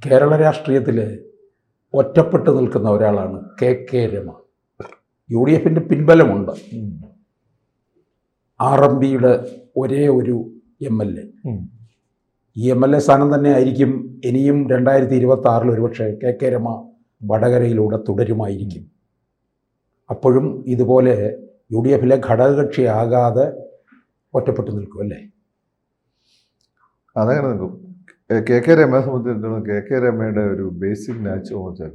കേരള രാഷ്ട്രീയത്തിൽ ഒറ്റപ്പെട്ട് നിൽക്കുന്ന ഒരാളാണ് കെ രമ. യു ഡി എഫിൻ്റെ പിൻബലമുണ്ട്. RMPയുടെ ഒരേ ഒരു MLA. ഈ MLA സ്ഥാനം തന്നെ ആയിരിക്കും ഇനിയും 2026 ഒരുപക്ഷെ കെ രമ വടകരയിലൂടെ തുടരുമായിരിക്കും. അപ്പോഴും ഇതുപോലെ UDF ഘടകകക്ഷിയാകാതെ ഒറ്റപ്പെട്ട് നിൽക്കും അല്ലേ? അതങ്ങനെ നിൽക്കും. കെ രമയെ സംബന്ധിച്ചിടത്തോളം കെ രമയുടെ ഒരു ബേസിക് നാച്ചർ എന്ന് വെച്ചാൽ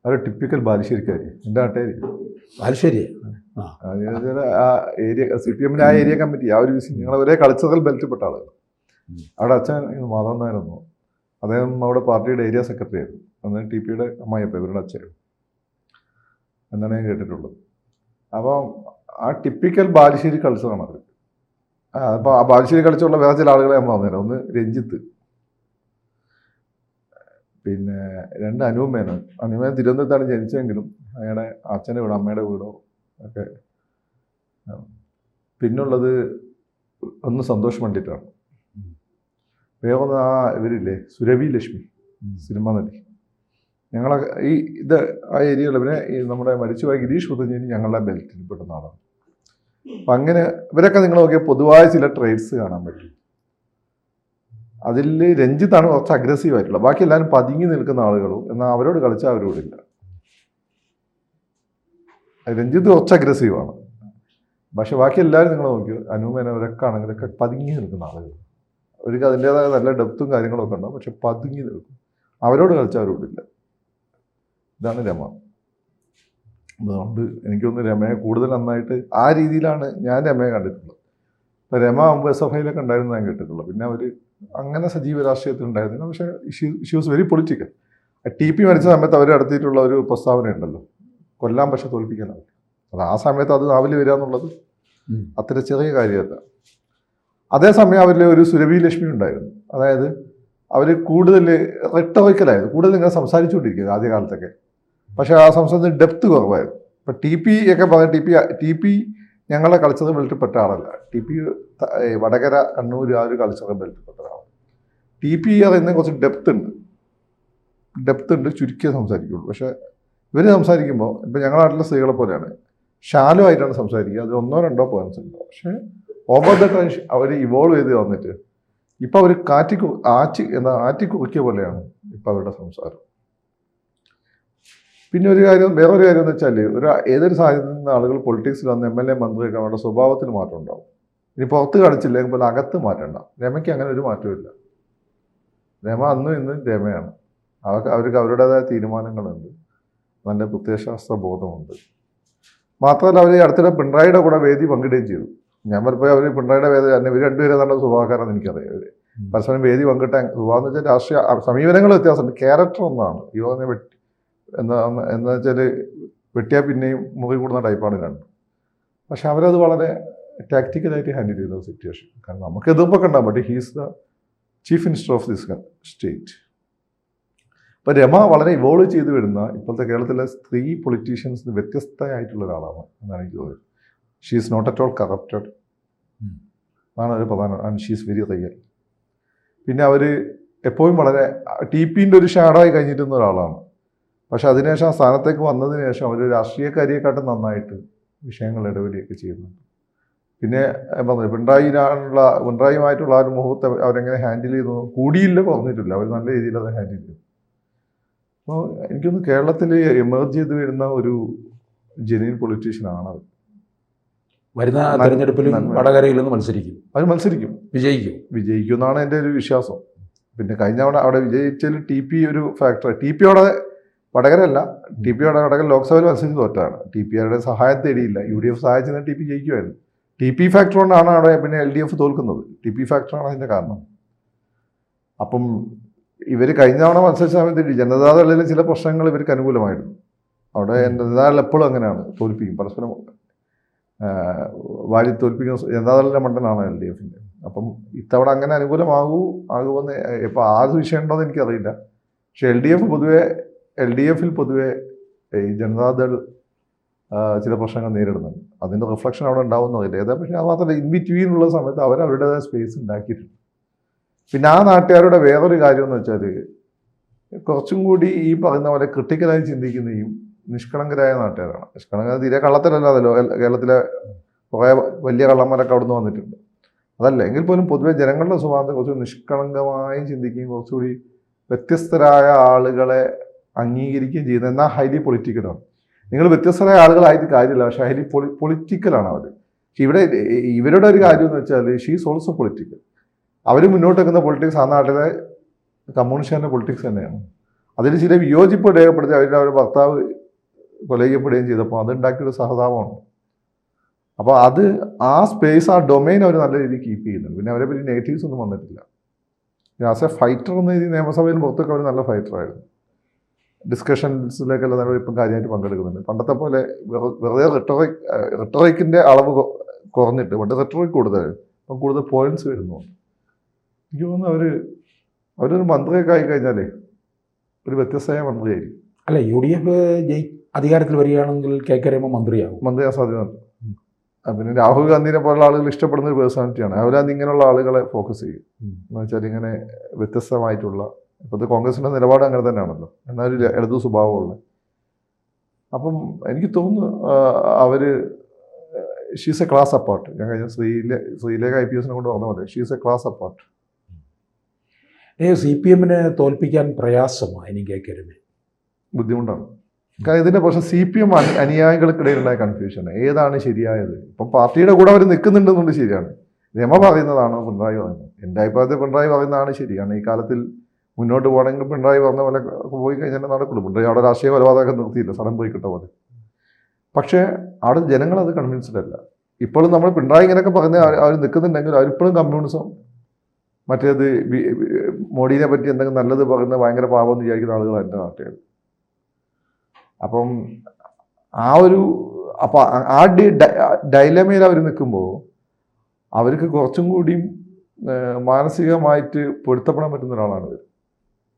ഒരു ടിപ്പിക്കൽ ബാലുശ്ശേരിക്കാരി. എൻ്റെ നാട്ടുകാരി ബാലുശ്ശേരി. ആ ഏരിയ CPM ആ ഏരിയ കമ്മിറ്റി ആ ഒരു വിഷയം ഞങ്ങൾ ഒരേ കൾച്ചറൽ ബെൽറ്റിൽപ്പെട്ട ആളുകൾ. അവിടെ അച്ഛൻ മാധവൻ നായരായിരുന്നു. അദ്ദേഹം അവിടെ പാർട്ടിയുടെ ഏരിയ സെക്രട്ടറി ആയിരുന്നു. അന്ന് TPയുടെ അമ്മായിയപ്പ ഇവരുടെ അച്ഛൻ എന്നാണ് ഞാൻ കേട്ടിട്ടുള്ളത്. അപ്പം ആ ടിപ്പിക്കൽ ബാലുശ്ശേരി കൾച്ചറാണ് അവർ. അപ്പോൾ ആ ബാലുശ്ശേരി കൾച്ചറുള്ള വേറെ ചില ആളുകളെ ഞാൻ പറഞ്ഞുതരാം. ഒന്ന് രഞ്ജിത്ത്, പിന്നെ 2 അനൂപ് മേനോൻ. അനൂപ് മേനോൻ തിരുവനന്തപുരത്താണ് ജനിച്ചതെങ്കിലും അയാളുടെ അച്ഛൻ്റെ വീടോ അമ്മയുടെ വീടോ ഒക്കെ. പിന്നുള്ളത് ഒന്ന് സന്തോഷ് പണ്ഡിറ്റാണ്. വേഗം ഇവരില്ലേ സുരഭി ലക്ഷ്മി, സിനിമ നടി. ഞങ്ങളെ ഇത് ആ ഏരിയയിൽ പിന്നെ നമ്മുടെ മരിച്ചുപോയ ഗിരീഷ് പുത്തഞ്ചേരി ഞങ്ങളുടെ ബെൽറ്റിൽ പെടുന്ന ആളാണ്. അപ്പം അങ്ങനെ ഇവരൊക്കെ നിങ്ങൾ നോക്കിയാൽ പൊതുവായ ചില ട്രേഡ്സ് കാണാൻ പറ്റും. അതിൽ രഞ്ജിത്താണ് കുറച്ച് അഗ്രസീവ് ആയിട്ടുള്ളത്. ബാക്കി എല്ലാവരും പതുങ്ങി നിൽക്കുന്ന ആളുകളും. എന്നാൽ അവരോട് കളിച്ചാൽ അവരോടില്ല. രഞ്ജിത്ത് കുറച്ച് അഗ്രസീവാണ്. പക്ഷെ ബാക്കി എല്ലാവരും നിങ്ങൾ നോക്കിയോ അനൂപേനവരൊക്കെ ആണെങ്കിലൊക്കെ പതുങ്ങി നിൽക്കുന്ന ആളുകൾ. അവർക്ക് അതിൻ്റെതായ നല്ല ഡെപ്തും കാര്യങ്ങളൊക്കെ ഉണ്ടാവും. പക്ഷെ പതുങ്ങി നിൽക്കും. അവരോട് കളിച്ചാൽ അവരോടില്ല. ഇതാണ് രമ. അതുകൊണ്ട് എനിക്കൊന്ന് രമയെ കൂടുതൽ നന്നായിട്ട് ആ രീതിയിലാണ് ഞാൻ രമയെ കണ്ടിട്ടുള്ളത്. ഇപ്പം രമ മുമ്പ് SFIയിലൊക്കെ ഉണ്ടായിരുന്നു ഞാൻ കേട്ടിട്ടുള്ളത്. പിന്നെ അവർ അങ്ങനെ സജീവ രാഷ്ട്രീയത്തിൽ ഉണ്ടായിരുന്നില്ല. പക്ഷേ she was very political. TP മരിച്ച സമയത്ത് അവർ നടത്തിയിട്ടുള്ള ഒരു പ്രസ്താവന ഉണ്ടല്ലോ, കൊല്ലാൻ പക്ഷെ തോൽപ്പിക്കാനാവില്ല. അത് ആ സമയത്ത് അത് നാവിൽ വരിക എന്നുള്ളത് അത്ര ചെറിയ കാര്യമല്ല. അതേസമയം അവരിൽ ഒരു സുരഭി ലക്ഷ്മി ഉണ്ടായിരുന്നു. അതായത് അവർ കൂടുതൽ റെട്ടോറിക്കലായിരുന്നു, കൂടുതൽ ഇങ്ങനെ സംസാരിച്ചുകൊണ്ടിരിക്കുന്നത് ആദ്യകാലത്തൊക്കെ. പക്ഷേ ആ സംസാരത്തിന് ഡെപ്ത് കുറവായിരുന്നു. ഇപ്പം TP ഒക്കെ പറഞ്ഞ TP ഞങ്ങളുടെ കൾച്ചറൽ ബെൽറ്റിൽപ്പെട്ട ആളല്ല. TP വടകര കണ്ണൂർ ആ ഒരു കൾച്ചറൽ ബെൽറ്റിൽപ്പെട്ട ആളാണ്. TP പറയുന്ന കുറച്ച് ഡെപ്ത് ഉണ്ട്, ചുരുക്കിയേ സംസാരിക്കുള്ളൂ. പക്ഷേ ഇവർ സംസാരിക്കുമ്പോൾ ഇപ്പം ഞങ്ങളുടെ നാട്ടിലെ സ്ത്രീകളെ പോലെയാണ്, ഷാലോ ആയിട്ടാണ് സംസാരിക്കുക. അത് 1-2 പോയിന്റ്സ് ഉണ്ട്. പക്ഷേ ഓവർ ദ ടൈം അവർ ഇവോൾവ് ചെയ്ത് വന്നിട്ട് ഇപ്പം അവർ ആറ്റി കുറിക്കിയ പോലെയാണ് ഇപ്പം അവരുടെ സംസാരം. പിന്നെ വേറൊരു കാര്യം എന്ന് വെച്ചാൽ ഏതൊരു സാഹചര്യത്തിൽ നിന്ന് ആളുകൾ പൊളിറ്റിക്സിൽ വന്ന് MLA മന്ത്രിയൊക്കെ അവരുടെ സ്വഭാവത്തിന് മാറ്റം ഉണ്ടാവും. ഇനി പുറത്ത് കാണിച്ചില്ലെങ്കിൽ പോലെ അകത്ത് മാറ്റണ്ട. രമയ്ക്ക് അങ്ങനെ ഒരു മാറ്റമില്ല. രമ അന്നും ഇന്നും രമയാണ്. അവർക്ക് അവരുടേതായ തീരുമാനങ്ങളുണ്ട്, നല്ല പ്രത്യയശാസ്ത്ര ബോധമുണ്ട്. മാത്രമല്ല അവർ അടുത്തിടെ പിണറായിയുടെ കൂടെ വേദി പങ്കിടുകയും ചെയ്തു. ഞാൻ പലപ്പോഴും അവർ പിണറായിയുടെ വേദി തന്നെ ഇവർ രണ്ടുപേരും നല്ല സ്വഭാവക്കാരാണെന്ന് എനിക്കറിയാം. അവർ പരസ്പരം വേദി പങ്കിട്ടാൻ സ്വഭാവം എന്ന് വെച്ചാൽ രാഷ്ട്രീയ സമീപനങ്ങൾ വ്യത്യാസമുണ്ട്. ക്യാരക്ടർ ഒന്നാണ്. ഈ പറഞ്ഞ എന്താ വെച്ചാൽ വെട്ടിയാൽ പിന്നെയും മുറി കൂടുന്ന ടൈപ്പാണ് രണ്ട്. പക്ഷെ അവരത് വളരെ ടാക്ടിക്കലായിട്ട് ഹാൻഡിൽ ചെയ്ത സിറ്റുവേഷൻ. കാരണം നമുക്ക് എതിർപ്പൊക്കെ ഉണ്ടാകും. But he's the chief minister of this state. അപ്പോൾ രമ വളരെ ഇവോൾവ് ചെയ്ത് വരുന്ന ഇപ്പോഴത്തെ കേരളത്തിലെ സ്ത്രീ പൊളിറ്റീഷ്യൻസിന് വ്യത്യസ്തമായിട്ടുള്ള ഒരാളാണ് എന്നാണ് എനിക്ക് തോന്നുന്നത്. She is not at all corrupted അതാണ് ഒരു പ്രധാനം. And she is very real. പിന്നെ അവർ എപ്പോഴും വളരെ TPൻ്റെ ഒരു ഷാഡോ ആയി കഴിഞ്ഞിരുന്ന ഒരാളാണ്. പക്ഷെ അതിനുശേഷം ആ സ്ഥാനത്തേക്ക് വന്നതിന് ശേഷം അവർ രാഷ്ട്രീയക്കാരിയെക്കാട്ടും നന്നായിട്ട് വിഷയങ്ങൾ ഇടപെടുകയൊക്കെ ചെയ്യുന്നുണ്ട്. പിന്നെ പറഞ്ഞു പിണറായിയുമായിട്ടുള്ള ആ ഒരു മുഹൂർത്തം അവരെങ്ങനെ ഹാൻഡിൽ ചെയ്യുന്നു, കൂടിയില്ല കുറഞ്ഞിട്ടില്ല. അവർ നല്ല രീതിയിൽ അത് ഹാൻഡിൽ ചെയ്തു. അപ്പോൾ എനിക്കൊന്ന് കേരളത്തിൽ എമർജ് ചെയ്ത് വരുന്ന ഒരു ജെന്യൂൻ പൊളിറ്റീഷ്യനാണ് അവർ. വരുന്ന തെരഞ്ഞെടുപ്പിലും വടകരയിൽ നിന്ന് മത്സരിക്കും, വിജയിക്കും എന്നാണ് എൻ്റെ ഒരു വിശ്വാസം. പിന്നെ കഴിഞ്ഞ അവിടെ വിജയിച്ചതിൽ TP ഒരു ഫാക്ടർ. TP അവിടെ വടകരല്ല, TP വടകര ലോക്സഭയിൽ മത്സരിച്ച് തോറ്റാണ്. TPയുടെ സഹായം തേടിയില്ല. UDF സഹായിച്ചെന്ന് TP ജയിക്കുമായിരുന്നു. TP ഫാക്ടർ കൊണ്ടാണ് അവിടെ പിന്നെ LDF തോൽക്കുന്നത്. TP ഫാക്ടറാണ് അതിൻ്റെ കാരണം. അപ്പം ഇവർ കഴിഞ്ഞ തവണ മത്സരിച്ച സമയത്ത് ജനതാദളിലെ ചില പ്രശ്നങ്ങൾ ഇവർക്ക് അനുകൂലമായിരുന്നു. അവിടെ ജനതാദൾ എപ്പോഴും അങ്ങനെയാണ്, തോൽപ്പിക്കും, പരസ്പരം വാരി തോൽപ്പിക്കുന്ന ജനതാദളിൻ്റെ മണ്ഡലമാണ് LDFൻ്റെ. അപ്പം ഇത്തവണ അങ്ങനെ ആകുമെന്ന് ഇപ്പോൾ ആ വിഷയം ഉണ്ടോ എന്ന് എനിക്കറിയില്ല. പക്ഷെ LDFിൽ പൊതുവെ ഈ ജനതാദൾ ചില പ്രശ്നങ്ങൾ നേരിടുന്നുണ്ട്. അതിൻ്റെ റിഫ്ലക്ഷൻ അവിടെ ഉണ്ടാവുന്നതില്ല. പക്ഷേ അത് മാത്രമല്ല, ഇൻ ബിറ്റ്വീനുള്ള സമയത്ത് അവരുടേതായ സ്പേസ് ഉണ്ടാക്കിയിട്ടുണ്ട്. പിന്നെ ആ നാട്ടുകാരുടെ വേറൊരു കാര്യം എന്ന് വെച്ചാൽ കുറച്ചും കൂടി ഈ പറയുന്ന പോലെ ക്രിട്ടിക്കലായി ചിന്തിക്കുന്നതും നിഷ്കളങ്കരായ നാട്ടുകാരാണ്. നിഷ്കളങ്കത തീരെ കള്ളത്തരല്ലോ. കേരളത്തിലെ കുറേ വലിയ കള്ളന്മാരൊക്കെ അവിടുന്ന് വന്നിട്ടുണ്ട്. അതല്ല എങ്കിൽ പോലും പൊതുവെ ജനങ്ങളുടെ സ്വഭാവത്തെ കുറച്ച് നിഷ്കളങ്കമായി ചിന്തിക്കുകയും കുറച്ചുകൂടി വ്യത്യസ്തരായ ആളുകളെ അംഗീകരിക്കുകയും ചെയ്യുന്നത്. എന്നാൽ ഹൈലി പൊളിറ്റിക്കലാണ്. നിങ്ങൾ വ്യത്യസ്തരായ ആളുകളായിട്ട് കാര്യമില്ല, പക്ഷേ ഹൈലി പൊളിറ്റിക്കലാണ് അവർ. ഇവരുടെ ഒരു കാര്യം എന്ന് വെച്ചാൽ ഷീസ് ഓൾസോ പൊളിറ്റിക്കൽ. അവർ മുന്നോട്ട് വെക്കുന്ന പൊളിറ്റിക്സ് ആ നാട്ടിലെ കമ്മ്യൂണിസ്റ്റുകാരുടെ പൊളിറ്റിക്സ് തന്നെയാണ്. അതിൽ ചില വിയോജിപ്പ് രേഖപ്പെടുത്തി അവരുടെ ഭർത്താവ് കൊല ചെയ്യപ്പെടുകയും ചെയ്തപ്പോൾ അതുണ്ടാക്കിയൊരു സഹതാപമാണ്. അപ്പോൾ അത് ആ സ്പേസ്, ആ ഡൊമൈൻ അവർ നല്ല രീതിയിൽ കീപ്പ് ചെയ്യുന്നുണ്ട്. പിന്നെ അവരെ പറ്റി നെഗറ്റീവ്സ് ഒന്നും വന്നിട്ടില്ല. ആസ് എ ഫൈറ്റർ എന്ന രീതിയിൽ നിയമസഭയിൽ പുറത്തൊക്കെ അവർ നല്ല ഫൈറ്ററായിരുന്നു. ഡിസ്കഷൻസിലേക്കെല്ലാം നമ്മൾ ഇപ്പം കാര്യമായിട്ട് പങ്കെടുക്കുന്നുണ്ട്. പണ്ടത്തെ പോലെ വെറുതെ റിട്ടറിക്കിൻ്റെ അളവ് കുറഞ്ഞിട്ട്, പണ്ട് റിട്ടറിക് കൂടുതലായിരുന്നു, അപ്പം കൂടുതൽ പോയിന്റ്സ് വരുന്നുണ്ട്. എനിക്ക് തോന്നുന്നു അവരൊരു മന്ത്രിയൊക്കെ ആയിക്കഴിഞ്ഞാലേ ഒരു വ്യത്യസ്തമായ മന്ത്രിയായിരിക്കും. അല്ല, UDF അധികാരത്തിൽ വരികയാണെങ്കിൽ KK രമ മന്ത്രിയാകും. മന്ത്രിയാൻ സാധ്യതയുണ്ട്. പിന്നെ രാഹുൽ ഗാന്ധിനെ പോലുള്ള ആളുകൾ ഇഷ്ടപ്പെടുന്ന ഒരു പേഴ്സണാലിറ്റിയാണ്. രാഹുൽ ഇങ്ങനെയുള്ള ആളുകളെ ഫോക്കസ് ചെയ്യും. എന്ന് വെച്ചാൽ ഇങ്ങനെ വ്യത്യസ്തമായിട്ടുള്ള, ഇപ്പോഴത്തെ കോൺഗ്രസിൻ്റെ നിലപാട് അങ്ങനെ തന്നെയാണല്ലോ, എന്നാലും ഇടതു സ്വഭാവമുള്ള. അപ്പം എനിക്ക് തോന്നുന്നു ഷീസ് എ ക്ലാസ് അപ്പാർട്ട്. ഞാൻ കഴിഞ്ഞ ശ്രീലേഖ IPS കൊണ്ട് പറഞ്ഞ പോലെ ഷീസ് എ ക്ലാസ് അപ്പാർട്ട്. CPM-നെ തോൽപ്പിക്കാൻ പ്രയാസമാണ് ഇനി KK രമ. ബുദ്ധിമുട്ടാണ്. കാരണം ഇതിൻ്റെ പക്ഷേ CPM അനുയായികൾക്കിടയിലുണ്ടായ കൺഫ്യൂഷൻ ഏതാണ് ശരിയായത്. ഇപ്പം പാർട്ടിയുടെ കൂടെ അവർ നിൽക്കുന്നുണ്ടെന്നുണ്ട്, ശരിയാണ്. രമ പറയുന്നതാണോ പിണറായി പറയുന്നത്? എൻ്റെ അഭിപ്രായത്തിൽ പിണറായി പറയുന്നതാണ് ശരിയാണ്. ഈ കാലത്തിൽ മുന്നോട്ട് പോകണമെങ്കിൽ പിണറായി പറഞ്ഞ പോലെ പോയി കഴിഞ്ഞാൽ നടക്കുള്ളൂ. പിണറായി അവിടെ രാഷ്ട്രീയ കൊലപാതകമൊക്കെ നിർത്തിയില്ല, സ്ഥലം പോയി കിട്ട പോലെ. പക്ഷേ അവിടെ ജനങ്ങളത് കൺവിൻസ്ഡ് അല്ല. ഇപ്പോഴും നമ്മൾ പിണറായി ഇങ്ങനെയൊക്കെ പറഞ്ഞ് അവർ നിൽക്കുന്നുണ്ടെങ്കിൽ അവരിപ്പോഴും കമ്മ്യൂണിസം, മറ്റേത് മോഡിനെ പറ്റി എന്തെങ്കിലും നല്ലത് പറയുന്നത് ഭയങ്കര പാപമെന്ന് വിചാരിക്കുന്ന ആളുകളാണ് എൻ്റെ നാട്ടുകാർ. അപ്പം ആ ഡൈലമയിൽ അവർ നിൽക്കുമ്പോൾ അവർക്ക് കുറച്ചും കൂടിയും മാനസികമായിട്ട് പൊരുത്തപ്പെടാൻ പറ്റുന്ന ഒരാളാണ് ഇവർ.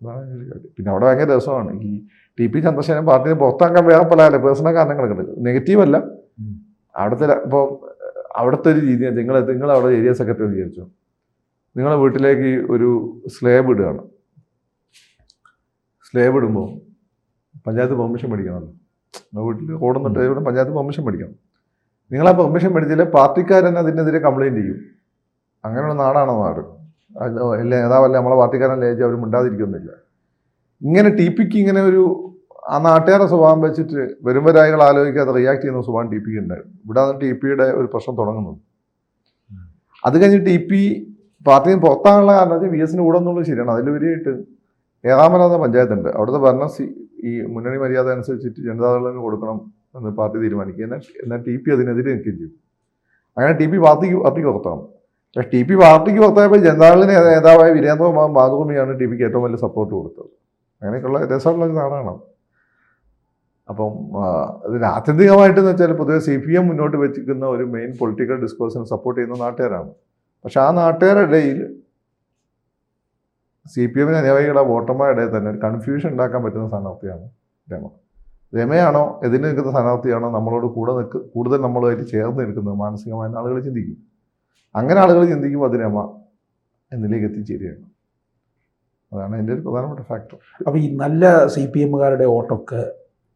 അതാണ് ഒരു കാര്യം. പിന്നെ അവിടെ ഭയങ്കര രസമാണ്. ഈ TP ചന്ദ്രശേഖരൻ പാർട്ടിയെ പുറത്താക്കാൻ വേറെ പല പേഴ്സണൽ കാരണങ്ങളൊക്കെ ഉണ്ട്. നെഗറ്റീവല്ല, അവിടുത്തെ ഒരു രീതി. നിങ്ങൾ അവിടെ ഏരിയ സെക്രട്ടറി വിചാരിച്ചു, നിങ്ങളെ വീട്ടിലേക്ക് ഒരു സ്ലേബ് ഇടുകയാണ്. സ്ലേബ് ഇടുമ്പോൾ പഞ്ചായത്ത് പെർമിഷൻ മേടിക്കണമല്ലോ. വീട്ടിൽ ഓടുന്നുണ്ട്, ഇവിടെ പഞ്ചായത്ത് പെർമിഷൻ മേടിക്കണം. നിങ്ങളാ പെർമിഷൻ മേടിച്ചാൽ പാർട്ടിക്കാരൻ അതിനെതിരെ കംപ്ലയിൻറ്റ് ചെയ്യും. അങ്ങനെയുള്ള നാടാണോ നാട്? അല്ല, നേതാവല്ല, നമ്മളെ പാർട്ടിക്കാരൻ ലേജ് അവർ മിണ്ടാതിരിക്കുന്നില്ല. ഇങ്ങനെ TPക്ക് ഇങ്ങനെ ഒരു ആ നാട്ടുകാരുടെ സ്വഭാവം വെച്ചിട്ട് വരുംവരായികൾ ആലോചിക്കാതെ റിയാക്ട് ചെയ്യുന്ന സ്വഭാവം TPക്ക് ഉണ്ടായിരുന്നു. ഇവിടെയാണ് TPയുടെ ഒരു പ്രശ്നം തുടങ്ങുന്നത്. അത് കഴിഞ്ഞ് TP പാർട്ടിയിൽ നിന്ന് പുറത്താനുള്ള കാരണം VS-ന് കൂടെ എന്നുള്ളത് ശരിയാണ്. അതിലുപരിയായിട്ട് ഏറാമല പഞ്ചായത്തുണ്ട്, അവിടുത്തെ ഭരണം ഈ മുന്നണി മര്യാദ അനുസരിച്ചിട്ട് ജനതാദളിന് കൊടുക്കണം എന്ന് പാർട്ടി തീരുമാനിക്കുക. എന്നാൽ TP അതിനെതിരെ നിൽക്കുകയും ചെയ്തു. അങ്ങനെ TP പാർട്ടിക്ക് പുറത്താണ്. പക്ഷേ TP പാർട്ടിക്ക് പുറത്തായപ്പോൾ ജനതാദളിന് നേതാവായ വീരേന്ദ്ര മാതൃഭൂമിയാണ് TPക്ക് ഏറ്റവും വലിയ സപ്പോർട്ട് കൊടുത്തത്. അങ്ങനെയൊക്കെയുള്ള രസമുള്ള ഒരു നാടാണ്. അപ്പം അതിന് ആത്യന്തികമായിട്ടെന്ന് വെച്ചാൽ പൊതുവെ CPM മുന്നോട്ട് വെച്ചിരിക്കുന്ന ഒരു മെയിൻ പൊളിറ്റിക്കൽ ഡിസ്കോഴ്സിനെ സപ്പോർട്ട് ചെയ്യുന്ന നാട്ടുകാരാണ്. പക്ഷെ ആ നാട്ടുകാരുടെ ഇടയിൽ CPM-ന് അനുയായികളുടെ വോട്ടർമാരുടെ ഇടയിൽ തന്നെ ഒരു കൺഫ്യൂഷൻ ഉണ്ടാക്കാൻ പറ്റുന്ന സ്ഥാനാർത്ഥിയാണ് രമ. രമയാണോ എതിന് നിൽക്കുന്ന സ്ഥാനാർത്ഥിയാണോ നമ്മളോട് കൂടുതൽ നമ്മളുമായിട്ട് ചേർന്ന് നിൽക്കുന്നത് മാനസികമായ ആളുകൾ ചിന്തിക്കും. അങ്ങനെ ആളുകൾ ചിന്തിക്കുമ്പോൾ അത് രമ എന്നിലേക്ക് എത്തിച്ചേരുകയാണ്. അതാണ് അതിൻ്റെ ഒരു പ്രധാനപ്പെട്ട ഫാക്ടർ. അപ്പോൾ ഈ നല്ല CPM-കാരുടെ വോട്ടൊക്കെ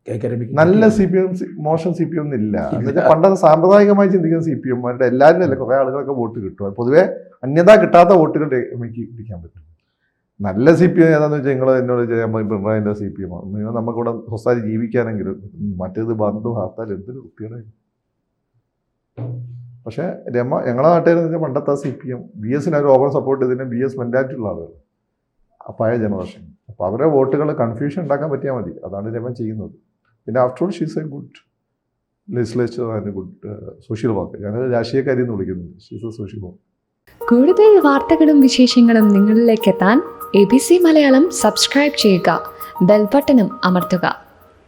KK രമയ്ക്ക് നല്ല CPM മോശം CPM ഒന്നില്ല. എന്നുവെച്ചാൽ പണ്ടത് സാമ്പ്രദായികമായി ചിന്തിക്കുന്ന CPM-മാരുടെ എല്ലാവരും അല്ല, കുറേ ആളുകളൊക്കെ വോട്ട് കിട്ടും. പൊതുവെ അന്യത കിട്ടാത്ത വോട്ടുകൾ രമയ്ക്ക് പിടിക്കാൻ പറ്റും. നല്ല CPM ഏതാണെന്ന് വെച്ചാൽ നിങ്ങൾ എന്നോട് ചെയ്യാൻ പിണറായിൻ്റെ CPM ആണ്. നമുക്കിവിടെ സ്വസ്ഥമായി ജീവിക്കാനെങ്കിലും, മറ്റേത് ബന്ധു ഹർത്താൽ എന്തൊരു വൃത്തിയുടെ. പക്ഷേ രമ ഞങ്ങളുടെ നാട്ടുകാരെന്ന് വെച്ചാൽ പണ്ടത്തെ CPM VS-ന് അവർ ഓവർ സപ്പോർട്ട് ചെയ്തതിന് VS മെൻറ്റാലിറ്റി ഉള്ള ആളുകൾ, പഴയ ജനറേഷൻ. അപ്പോൾ അവരെ വോട്ടുകൾ കൺഫ്യൂഷൻ ഉണ്ടാക്കാൻ പറ്റിയാൽ മതി. അതാണ് രമ ചെയ്യുന്നത്. പിന്നെ after all she's A good legislature and good social work. ഞാനത് രാഷ്ട്രീയക്കാരി എന്ന് വിളിക്കുന്നത്. She's A social work. കൂടുതൽ വാർത്തകളും വിശേഷങ്ങളും നിങ്ങളിലേക്ക് എത്താൻ ABC മലയാളം സബ്സ്ക്രൈബ് ചെയ്യുക, ബെൽ ബട്ടണും അമർത്തുക.